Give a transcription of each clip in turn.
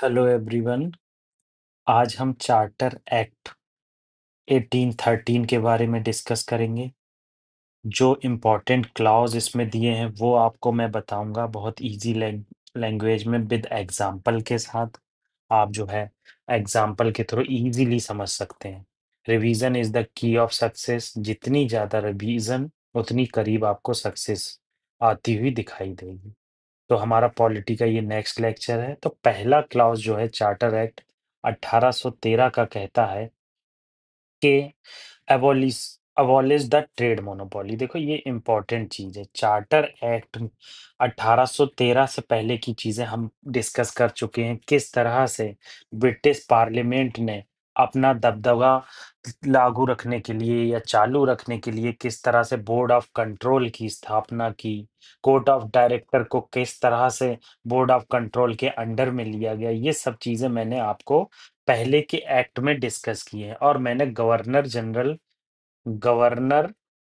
Hello everyone. आज हम charter act 1813 के बारे में डिस्कस करेंगे। जो इम्पोर्टेंट क्लॉज इसमें दिए हैं वो आपको मैं बताऊंगा बहुत इजी लैंग्वेज में विद एग्जाम्पल के साथ। आप जो है एग्जाम्पल के थ्रू इजीली समझ सकते हैं। Revision is the key of success. जितनी ज़्यादा रिवीजन उतनी करीब आपको सक्सेस आती हुई दिखाई देगी। तो हमारा पॉलिटी का ये नेक्स्ट लेक्चर है। तो पहला क्लॉज जो है चार्टर एक्ट 1813 का कहता है कि abolish abolish the trade monopoly. देखो ये इंपॉर्टेंट चीज है। चार्टर एक्ट 1813 से पहले की चीजें हम डिस्कस कर चुके हैं। किस तरह से ब्रिटिश पार्लियामेंट ने अपना दबदबा लागू रखने के लिए या चालू रखने के लिए किस तरह से बोर्ड ऑफ कंट्रोल की स्थापना की। कोर्ट ऑफ डायरेक्टर को किस तरह से बोर्ड ऑफ कंट्रोल के अंडर में लिया गया। ये सब चीजें मैंने आपको पहले के एक्ट में डिस्कस की है। और मैंने गवर्नर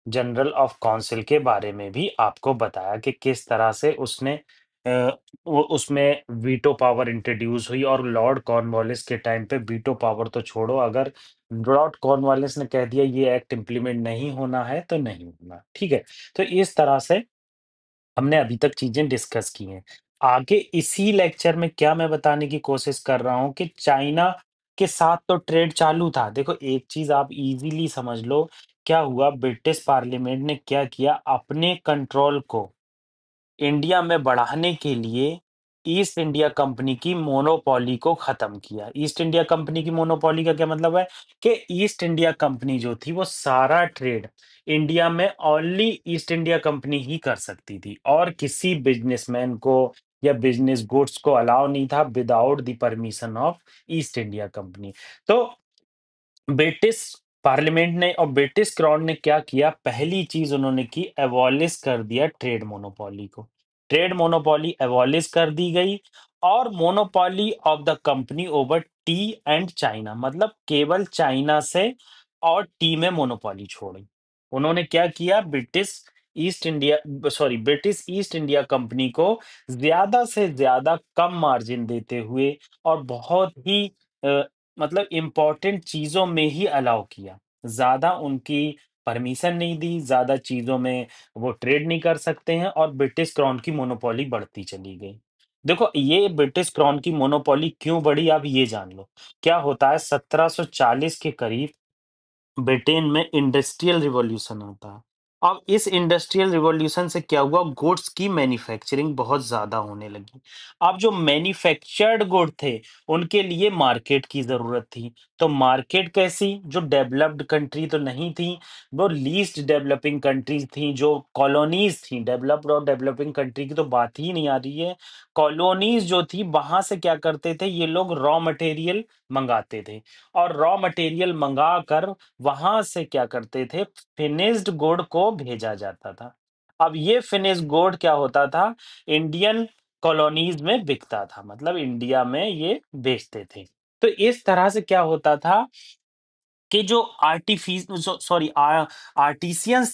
जनरल ऑफ काउंसिल के बारे में भी आपको बताया कि किस तरह से उसने अ, वो उसमें वीटो पावर इंट्रोड्यूस हुई। और लॉर्ड कॉर्नवालिस के टाइम पे वीटो पावर तो छोड़ो, अगर लॉर्ड कॉर्नवालिस ने कह दिया ये एक्ट इम्प्लीमेंट नहीं होना है तो नहीं होना। ठीक है। तो इस तरह से हमने अभी तक चीजें डिस्कस की हैं। आगे इसी लेक्चर में क्या मैं बताने की कोशिश कर रहा हूँ कि चाइना के साथ तो ट्रेड चालू था। देखो एक चीज आप इजीली समझ लो। क्या हुआ, ब्रिटिश पार्लियामेंट ने क्या किया, अपने कंट्रोल को इंडिया में बढ़ाने के लिए ईस्ट इंडिया कंपनी की मोनोपोली को खत्म किया। ईस्ट इंडिया कंपनी की मोनोपोली का क्या मतलब है कि ईस्ट इंडिया कंपनी जो थी वो सारा ट्रेड इंडिया में ओनली ईस्ट इंडिया कंपनी ही कर सकती थी, और किसी बिजनेसमैन को या बिजनेस गुड्स को अलाउ नहीं था without the permission of east India company. तो ब्रिटिश पार्लियामेंट ने और ब्रिटिश क्राउन ने क्या किया, पहली चीज उन्होंने की, एबॉलिश कर दिया ट्रेड मोनोपोली को। ट्रेड मोनोपोली एबॉलिश कर दी गई। और monopoly of the company over T and China, मतलब केवल चाइना से और टी में मोनोपोली छोड़ी। उन्होंने क्या किया, ब्रिटिश ईस्ट इंडिया कंपनी को ज्यादा से ज्यादा कम मार्जिन देते हुए और बहुत ही मतलब इम्पोर्टेंट चीज़ों में ही अलाउ किया। ज़्यादा उनकी परमिशन नहीं दी, ज़्यादा चीज़ों में वो ट्रेड नहीं कर सकते हैं, और ब्रिटिश क्राउन की मोनोपोली बढ़ती चली गई। देखो ये ब्रिटिश क्राउन की मोनोपोली क्यों बढ़ी, आप ये जान लो। क्या होता है, 1740 के करीब ब्रिटेन में इंडस्ट्रियल रिवॉल्यूशन आता है। अब इस इंडस्ट्रियल रिवॉल्यूशन से क्या हुआ, गुड्स की मैन्युफैक्चरिंग बहुत ज्यादा होने लगी। अब जो मैन्युफैक्चर्ड गुड थे उनके लिए मार्केट की जरूरत थी। तो मार्केट कैसी, जो डेवलप्ड कंट्री तो नहीं थी, वो लीस्ट डेवलपिंग कंट्रीज थी, जो कॉलोनीज थी। डेवलप्ड और डेवलपिंग कंट्री की तो बात ही नहीं आ रही है। कॉलोनीज जो थी वहां से क्या करते थे, ये लोग रॉ मटेरियल मंगाते थे। और रॉ मटेरियल मंगा कर वहां से क्या करते थे, फिनिश्ड गुड को भेजा जाता था। अब ये फिनिश्ड गुड क्या होता था, इंडियन कॉलोनीज में बिकता था, मतलब इंडिया में ये बेचते थे। तो इस तरह से क्या होता था कि जो आर्टिसियंस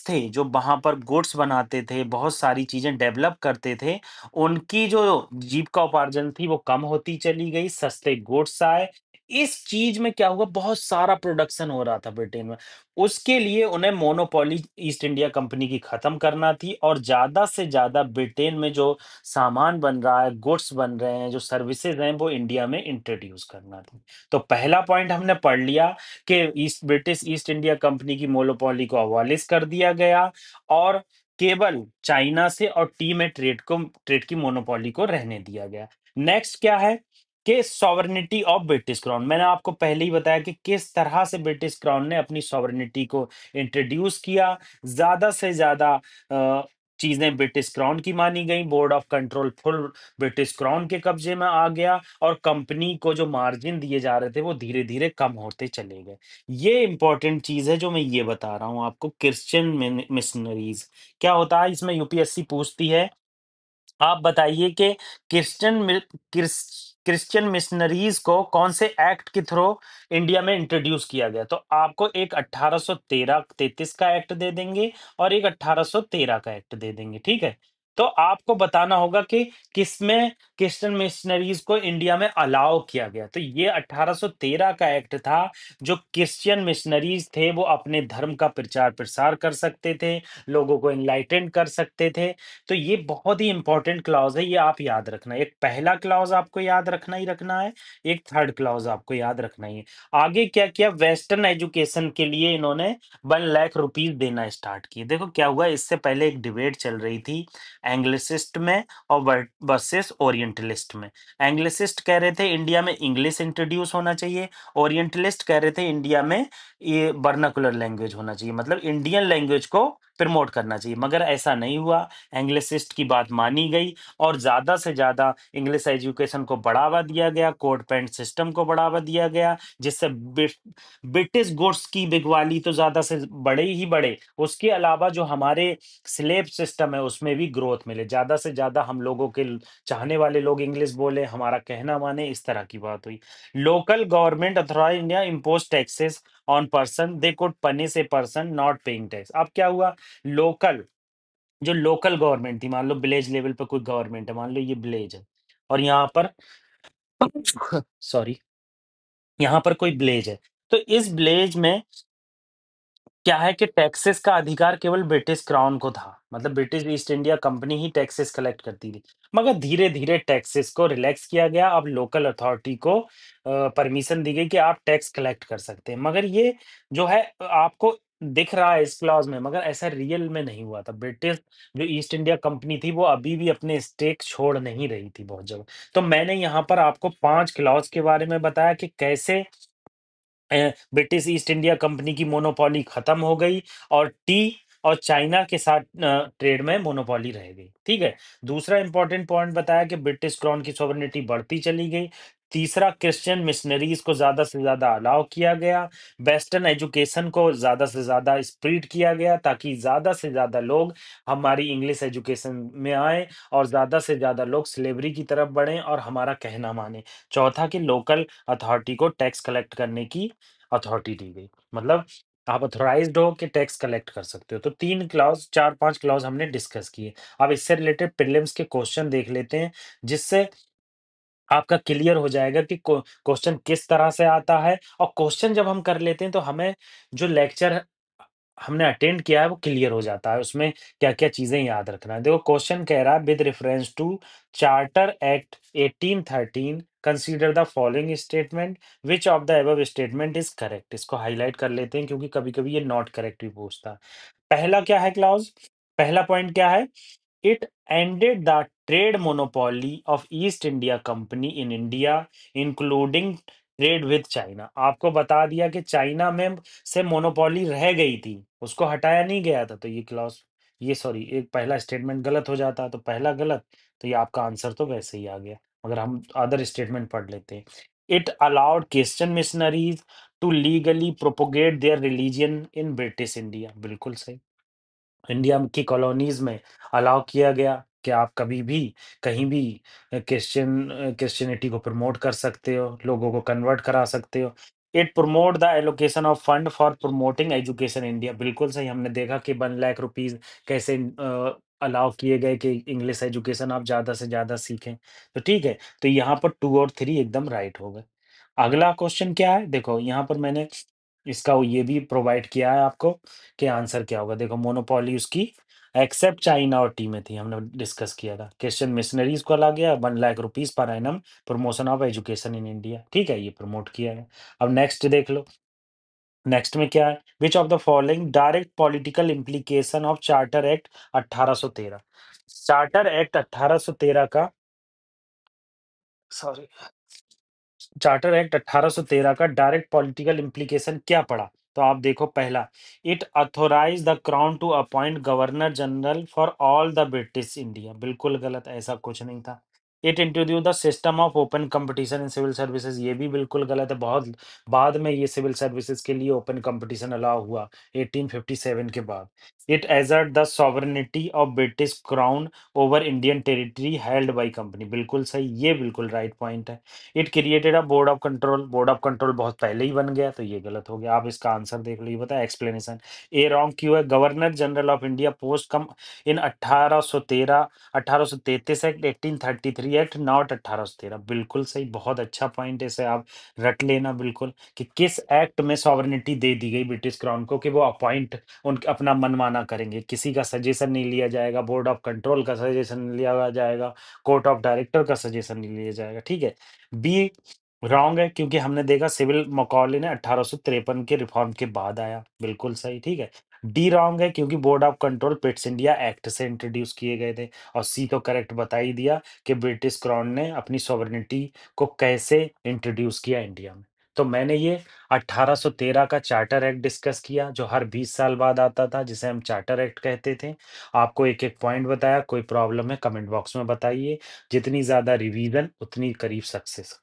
थे, जो वहां पर गुड्स बनाते थे, बहुत सारी चीजें डेवलप करते थे, उनकी जो जीविका उपार्जन थी वो कम होती चली गई। सस्ते गुड्स आए। इस चीज में क्या हुआ, बहुत सारा प्रोडक्शन हो रहा था ब्रिटेन में। उसके लिए उन्हें मोनोपोली ईस्ट इंडिया कंपनी की खत्म करना थी, और ज्यादा से ज्यादा ब्रिटेन में जो सामान बन रहा है, गुड्स बन रहे हैं, जो सर्विसेज हैं, वो इंडिया में इंट्रोड्यूस करना थी। तो पहला पॉइंट हमने पढ़ लिया कि ब्रिटिश ईस्ट इंडिया कंपनी की मोनोपोली को अबॉलिश कर दिया गया, और केवल चाइना से और टी में ट्रेड की मोनोपोली को रहने दिया गया। नेक्स्ट क्या है कि सॉवरेनिटी ऑफ ब्रिटिश क्राउन। मैंने आपको पहले ही बताया कि किस तरह से ब्रिटिश क्राउन ने अपनी सॉवरेनिटी को इंट्रोड्यूस किया। ज्यादा से ज्यादा चीजें ब्रिटिश क्राउन की मानी गई। Board of control full British crown के कब्जे में आ गया, और कंपनी को जो मार्जिन दिए जा रहे थे वो धीरे धीरे कम होते चले गए। ये इंपॉर्टेंट चीज है जो मैं ये बता रहा हूँ आपको। क्रिश्चियन मिशनरीज क्या होता है, इसमें यूपीएससी पूछती है। आप बताइए कि क्रिश्चियन मिशनरीज को कौन से एक्ट के थ्रू इंडिया में इंट्रोड्यूस किया गया। तो आपको एक 1813-33 का एक्ट दे देंगे और एक 1813 का एक्ट दे देंगे। ठीक है। तो आपको बताना होगा कि किसमें क्रिश्चियन मिशनरीज को इंडिया में अलाउ किया गया। तो ये 1813 का एक्ट था, जो क्रिश्चियन मिशनरीज थे वो अपने धर्म का प्रचार प्रसार कर सकते थे, लोगों को एनलाइटेंड कर सकते थे। तो ये बहुत ही इंपॉर्टेंट क्लॉज है, ये आप याद रखना। एक पहला क्लॉज आपको याद रखना ही रखना है, एक थर्ड क्लॉज आपको याद रखना ही है। आगे क्या किया, वेस्टर्न एजुकेशन के लिए इन्होंने 1 लाख रुपीज देना स्टार्ट किए। देखो क्या हुआ, इससे पहले एक डिबेट चल रही थी एंग्लिसिस्ट में और वर्सेस ओरिएंटलिस्ट में। एंग्लिसिस्ट कह रहे थे इंडिया में इंग्लिश इंट्रोड्यूस होना चाहिए, ओरिएंटलिस्ट कह रहे थे इंडिया में ये वर्नाकुलर लैंग्वेज होना चाहिए, मतलब इंडियन लैंग्वेज को प्रमोट करना चाहिए। मगर ऐसा नहीं हुआ, एंग्लिसिस्ट की बात मानी गई और ज्यादा से ज्यादा इंग्लिश एजुकेशन को बढ़ावा दिया गया, कोड पैंट सिस्टम को बढ़ावा दिया गया, जिससे ब्रिटिश गुड्स की बिकवाली तो ज्यादा से बड़े ही बड़े, उसके अलावा जो हमारे स्लेव सिस्टम है उसमें भी ग्रोथ मिले, ज्यादा से ज्यादा हम लोगों के चाहने वाले लोग इंग्लिश बोले, हमारा कहना माने, इस तरह की बात हुई। Local government authorise India impose taxes on person they could punish a person not paying tax. अब क्या हुआ, लोकल, जो लोकल गवर्नमेंट थी, मान लो विलेज लेवल पे कोई गवर्नमेंट है, मान लो ये विलेज है और यहाँ पर सॉरी, यहाँ पर कोई विलेज है, तो इस विलेज में क्या है कि टैक्सेस का अधिकार केवल ब्रिटिश क्राउन को था, मतलब ब्रिटिश ईस्ट इंडिया कंपनी ही टैक्सेस कलेक्ट करती थी। मगर धीरे धीरे टैक्सेस को रिलैक्स किया गया, अब लोकल अथॉरिटी को परमिशन दी गई कि आप टैक्स कलेक्ट कर सकते हैं। मगर ये जो है आपको दिख रहा है इस क्लॉज में, मगर ऐसा रियल में नहीं हुआ था। ब्रिटिश जो ईस्ट इंडिया कंपनी थी वो अभी भी अपने स्टेक छोड़ नहीं रही थी बहुत जगह। तो मैंने यहाँ पर आपको 5 क्लॉज के बारे में बताया कि कैसे ब्रिटिश ईस्ट इंडिया कंपनी की मोनोपोली खत्म हो गई और टी और चाइना के साथ ट्रेड में मोनोपोली रह गई। ठीक है। दूसरा इंपॉर्टेंट पॉइंट बताया कि ब्रिटिश क्राउन की सॉवरेनिटी बढ़ती चली गई। तीसरा, क्रिश्चियन मिशनरीज को ज्यादा से ज्यादा अलाउ किया गया। वेस्टर्न एजुकेशन को ज्यादा से ज्यादा स्प्रीड किया गया ताकि ज्यादा से ज्यादा लोग हमारी इंग्लिश एजुकेशन में आए और ज्यादा से ज्यादा लोग स्लेवरी की तरफ बढ़े और हमारा कहना माने। चौथा, कि लोकल अथॉरिटी को टैक्स कलेक्ट करने की अथॉरिटी दी गई, मतलब आप अथॉराइज्ड हो कि टैक्स कलेक्ट कर सकते हो। तो 3 क्लॉज, 4-5 क्लॉज हमने डिस्कस किए। अब इससे रिलेटेड प्रीलिम्स के क्वेश्चन देख लेते हैं, जिससे आपका क्लियर हो जाएगा कि क्वेश्चन किस तरह से आता है। और क्वेश्चन जब हम कर लेते हैं तो हमें जो लेक्चर हमने अटेंड किया है वो क्लियर हो जाता है, उसमें क्या-क्या चीज़ें याद रखना है। देखो क्वेश्चन कह रहा है with reference to charter act 1813 consider the following statement, which of the above statement is correct. इसको हाइलाइट कर लेते हैं क्योंकि कभी-कभी ये नॉट करेक्ट भी पूछता है। पहला क्या है क्लॉज, पहला पॉइंट क्या है, it ended the trade monopoly of east India company in India including trade with China. आपको बता दिया कि चाइना में से मोनोपोली रह गई थी, उसको हटाया नहीं गया था। तो ये क्लॉज, ये सॉरी, एक पहला स्टेटमेंट गलत हो जाता, तो पहला गलत, तो ये आपका आंसर तो वैसे ही आ गया। मगर हम अदर स्टेटमेंट पढ़ लेते हैं। It allowed Christian missionaries to legally propagate their religion in British India, बिल्कुल सही। इंडिया की कॉलोनीज में अलाउ किया गया कि आप कभी भी कहीं भी क्रिश्चियनिटी को प्रमोट कर सकते हो, लोगों को कन्वर्ट करा सकते हो। It promote the allocation of fund for promoting education India, बिल्कुल सही। हमने देखा कि 1 लाख रुपीज कैसे अलाउ किए गए कि इंग्लिश एजुकेशन आप ज्यादा से ज्यादा सीखें। तो ठीक है, तो यहाँ पर 2 और 3 एकदम राइट हो गए। अगला क्वेश्चन क्या है, देखो यहाँ पर मैंने इसका वो ये भी प्रोवाइड किया है आपको कि आंसर क्या होगा। देखो मोनोपोली उसकी एक्सेप्ट चाइना और टी में थी, हमने डिस्कस किया था। क्रिश्चियन मिशनरीज को ला गया 1 lakh rupees per annum, promotion of education in India, ठीक है, ये प्रमोट किया है। अब नेक्स्ट देख लो, नेक्स्ट में क्या है, which of the following direct political implication of charter act 1813। Charter act 1813 का, सॉरी, चार्टर एक्ट 1813 का डायरेक्ट पॉलिटिकल इम्प्लीकेशन क्या पड़ा। तो आप देखो, पहला, it authorise the crown to appoint governor general for all the British India, बिल्कुल गलत, ऐसा कुछ नहीं था। It introduce the system of open competition in civil services, ये भी बिल्कुल गलत है। बहुत बाद में ये सिविल सर्विसेज के लिए ओपन कंपटीशन अलाउ हुआ 1857 के बाद। It assert the sovereignty of British crown over Indian territory held by company, बिल्कुल सही, ये बिल्कुल राइट पॉइंट है। It created a board of control, board of control बहुत पहले ही बन गया, तो ये गलत हो गया। आप इसका आंसर देख लो, ये बता एक्सप्लेनेशन। ए रॉन्ग क्यों है? Governor general of India post come in 1813, 1833 act, 1833 act, not 1813, बिल्कुल सही, बहुत अच्छा पॉइंट है, इसे आप रट लेना बिल्कुल, कि किस एक्ट में सॉवरेनिटी दे दी गई ब्रिटिश क्राउन को कि वो अपॉइंट उन अपना मनमाना करेंगे, किसी का सजेशन नहीं लिया जाएगा, बोर्ड ऑफ कंट्रोल का सजेशन नहीं लिया जाएगा, कोर्ट ऑफ डायरेक्टर का सजेशन नहीं लिया जाएगा, ठीक है। बी रॉन्ग है क्योंकि हमने देखा सिविल मकॉले ने 1853 के रिफॉर्म के बाद आया, बिल्कुल सही, ठीक है। डी रॉन्ग है क्योंकि board of control Pitt's India act से इंट्रोड्यूस किए गए थे। और सी तो करेक्ट बता ही दिया कि ब्रिटिश क्राउन ने अपनी सॉवरेनिटी को कैसे इंट्रोड्यूस किया इंडिया में। तो मैंने ये 1813 का चार्टर एक्ट डिस्कस किया जो हर 20 साल बाद आता था, जिसे हम चार्टर एक्ट कहते थे। आपको एक एक पॉइंट बताया, कोई प्रॉब्लम है कमेंट बॉक्स में बताइए। जितनी ज्यादा रिवीजन उतनी करीब सक्सेस।